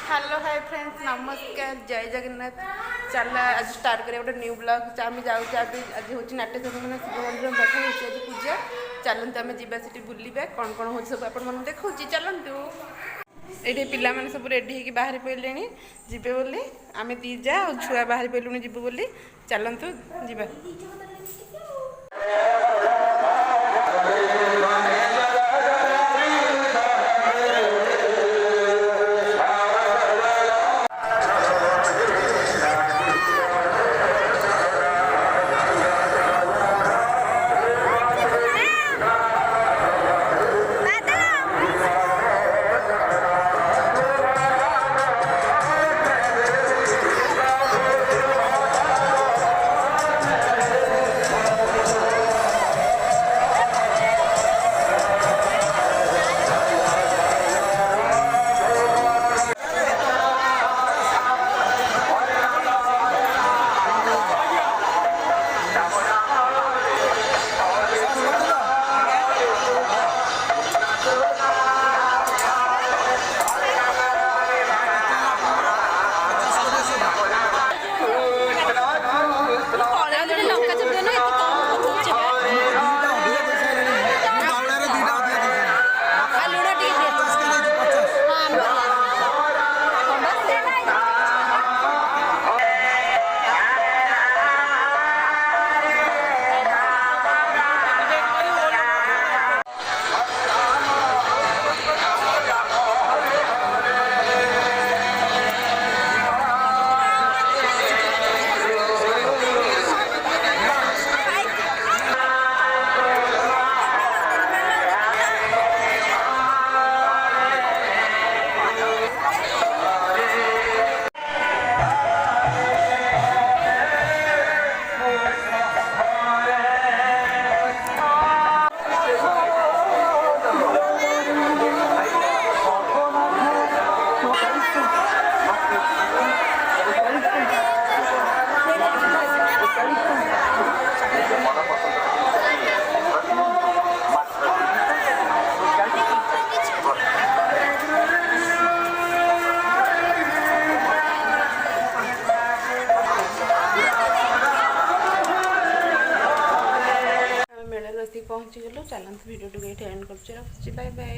Hello hi friends नमस्कार जय जगन्नाथ। चल आज स्टार्ट करें गोटे न्यू ब्लॉग आम जाऊँ आज हूँ नाट्य मैंने शिव मंदिर पाखे हो पूजा चलते आम जा बुलवा कौन कौन हो सब आप देखा चलतु ये पिला मैंने सब रेडी होगी बाहर पड़े जीवे बोली आम दीजा और छुआ बाहर पड़लुनि जीवु बोली चलतु जीवा। पहुँची गलु चलते भिडियो टी एंड कर बाय बाय।